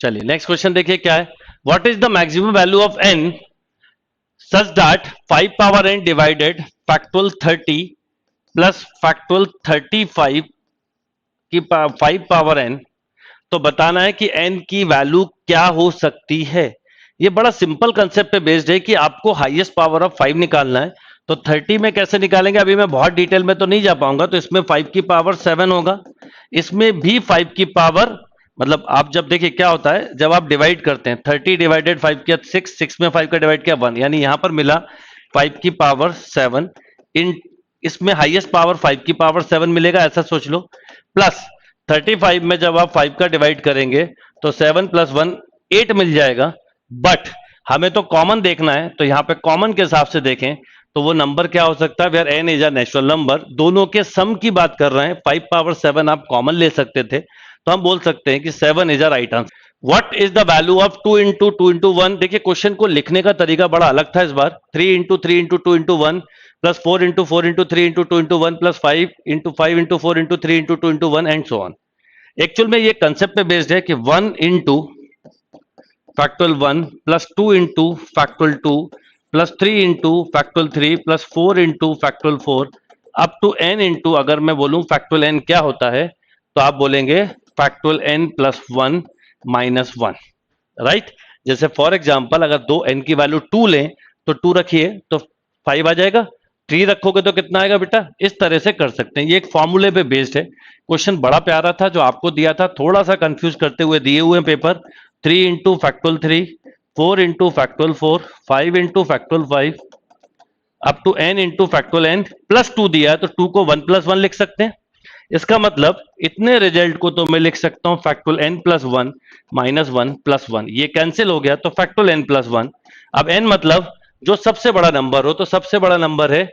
चलिए next question देखिए क्या है। What is the maximum value of n such that 5 power n divided factorial 30 plus factorial 35 की 5 power n। तो बताना है कि n की वैल्यू क्या हो सकती है। ये बड़ा सिंपल कंसेप्ट पे बेस्ड है कि आपको हाईएस्ट पावर ऑफ 5 निकालना है। तो 30 में कैसे निकालेंगे, अभी मैं बहुत डिटेल में तो नहीं जा पाऊंगा। तो इसमें 5 की पावर 7 होगा, इसमें भी 5 की पावर, मतलब आप जब देखिए क्या होता है जब आप डिवाइड करते हैं 30 डिवाइडेड 5 किया 6, 6 में 5 का डिवाइड किया 1, यानी यहां पर मिला 5 की पावर 7 इन, इसमें हाईएस्ट पावर 5 की पावर 7 मिलेगा, ऐसा सोच लो। प्लस 35 में जब आप 5 का डिवाइड करेंगे तो 7 प्लस 1 8 मिल जाएगा। बट हमें तो कॉमन देखना है, तो यहां पे कॉमन के हिसाब से देखें तो वो नंबर क्या हो सकता है, where n is a natural number, दोनों के सम की बात कर रहे हैं। 5 पावर 7 आप कॉमन ले सकते थे, तो हम बोल सकते हैं कि 7 is a right answer. What is the value of 2 into 2 into 1। देखिए क्वेश्चन को लिखने का तरीका बड़ा अलग था इस बार। 3 into 3 into 2 into 1 plus 4 into 4 into 3 into 2 into 1 plus 5 into 5 into 4 into 3 into 2 into 1 and so on. Actual में ये कंसेप्ट पे बेस्ड है कि 1 into factorial 1 plus 2 into factorial 2 plus 3 into factorial 3 plus 4 into factorial 4 up to n into, अगर मैं बोलूं factorial n क्या होता है तो आप बोलेंगे factorial n plus 1 minus 1, right. जैसे फॉर एग्जांपल अगर दो n की वैल्यू 2 लें तो 2 रखिए तो 5 आ जाएगा, 3 रखोगे तो कितना आएगा बेटा, इस तरह से कर सकते हैं। ये एक फॉर्मूले पे बेस्ड है। क्वेश्चन बड़ा प्यारा था जो आपको दिया था, थोड़ा सा कंफ्यूज करते हुए दिए हुए paper. 3 into factorial 3, 4 into factorial 4, 5 into factorial 5 up to n into factorial n plus 2 दिया है तो 2 को 1 प्लस 1 लिख सकते हैं। इसका मतलब इतने रिजल्ट को तो मैं लिख सकता हूं factorial n plus 1 minus 1 plus 1, ये कैंसिल हो गया तो फैक्टोरियल n प्लस 1। अब n मतलब जो सबसे बड़ा नंबर हो, तो सबसे बड़ा नंबर है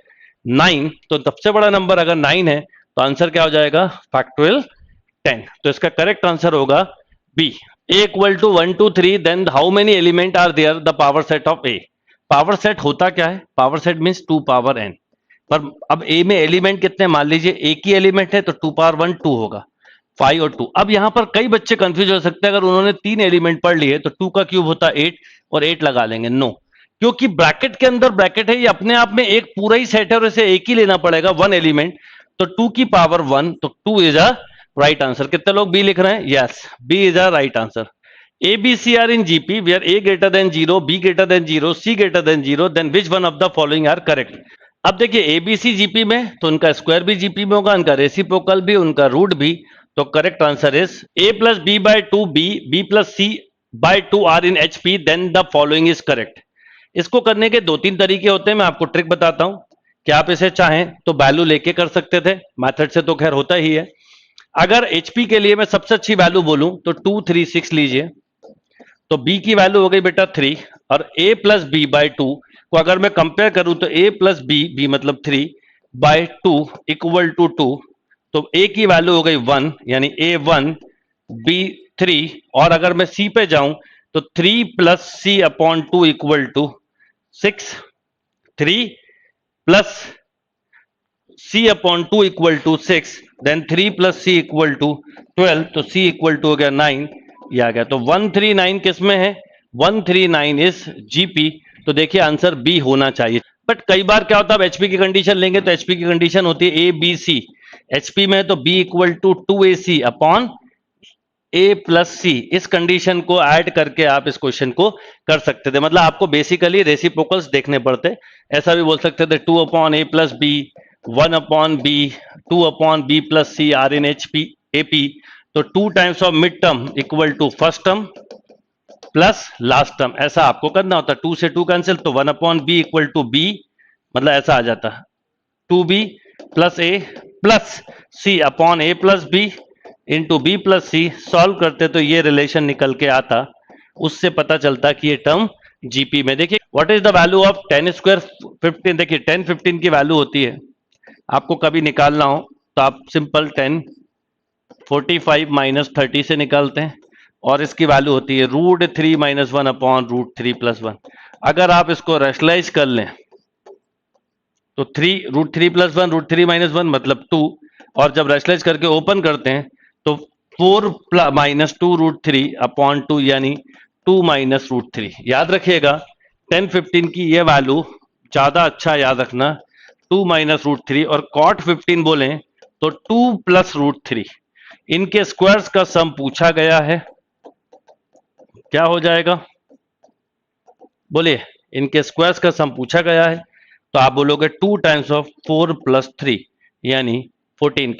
9, तो सबसे बड़ा नंबर अगर 9 है तो आंसर क्या हो जाएगा, फैक्टोरियल 10। तो इसका करेक्ट आंसर होगा B. a equal to 1 2 3 then how many element are there the power set of a। Power set होता क्या है, power set means 2 power n। पर अब a में एलिमेंट कितने, मान लीजिए एक ही एलिमेंट है तो 2 पावर 1 2 होगा, 5 और 2। अब यहां पर कई बच्चे कंफ्यूज हो सकते हैं, अगर उन्होंने 3 एलिमेंट पढ़ लिए तो 2 का क्यूब होता है 8 और 8 लगा लेंगे। नो, क्योंकि ब्रैकेट के अंदर ब्रैकेट है, ये अपने आप में एक पूरा ही सेट है और इसे एक ही लेना पड़ेगा 1 एलिमेंट। तो 2 की पावर 1, तो 2 इज अ राइट आंसर। कितने लोग बी लिख रहे हैं, yes, B is a right answer. A, B, C are in GP where A greater than 0, B greater than 0, C greater than 0, then which one of the following are correct। अब देखिए A, B, C GP में तो उनका square भी GP में होगा, उनका reciprocal भी, उनका रूट भी। तो correct answer is A plus B by 2 B, B plus C by 2 are in HP, then the following is correct. इसको करने के 2-3 तरीके होते हैं, मैं आपको ट्रिक बताता हूं कि आप इसे चाहें तो वैल्यू लेके कर सकते थे, मैथड से तो खैर होता ही है। अगर HP के लिए मैं सबसे अच्छी वैल्यू बोलूं तो 2 3 6 लीजिए, तो B की वैल्यू हो गई बेटा 3, और A प्लस बी बाय 2 को अगर मैं कंपेयर करूं तो A प्लस बी मतलब 3 बाय 2 इक्वल टू 2, तो A की वैल्यू हो गई 1 यानी A1 B 3, और अगर मैं C पे जाऊं तो 3 plus C upon 2 equal to 6, 3 plus C upon 2 equal to 6, then 3 plus C equal to 12, तो C इक्वल टू हो गया 9, ये आ गया। तो 139 किस में है, 139 इज जीपी। तो देखिए आंसर बी होना चाहिए। बट कई बार क्या होता है, एचपी की कंडीशन लेंगे तो एचपी की कंडीशन होती है ए बी सी। एचपी में है तो B equal to 2ac upon A plus C. इस कंडीशन को ऐड करके आप इस क्वेश्चन को कर सकते थे, मतलब आपको बेसिकली रेसिप्रोकल्स देखने पड़ते। ऐसा भी बोल सकते थे 2 upon A plus B, 1 upon B, 2 upon B plus C are in H P AP. तो 2 times of mid term equal to first term plus last term, ऐसा आपको करना होता। 2 से 2 कैंसिल, तो 1 upon B equal to B, मतलब ऐसा आ जाता 2b plus A plus C upon A plus B into B plus C. Solve करते तो ये रिलेशन निकल के आता, उससे पता चलता कि ये टर्म जीपी में। देखिए what is the value of 10 square 15। देखिए 10 15 की वैल्यू होती है, आपको कभी निकालना हो तो आप सिंपल 10 45 माइनस 30 से निकालते हैं, और इसकी वैल्यू होती है root 3 minus 1 upon root 3 plus 1। अगर आप इसको रैशनलाइज कर लें तो 3 रूट 3 प्लस 1 रूट 3 माइनस 1 मतलब 2, और जब रैशनलाइज करके ओपन करते हैं तो 4 माइनस 2√3 अपॉन 2 यानी 2 माइनस √3। याद रखिएगा 10 15 की ये वैल्यू ज्यादा अच्छा याद रखना, 2 माइनस √3 और कॉट 15 बोले तो 2 प्लस √3। इनके स्क्वायर्स का सम पूछा गया है, क्या हो जाएगा बोलिए, इनके स्क्वायर्स का सम पूछा गया है तो आप बोलोगे 2 टाइम्स ऑफ 4 प्लस 3 यानी 14।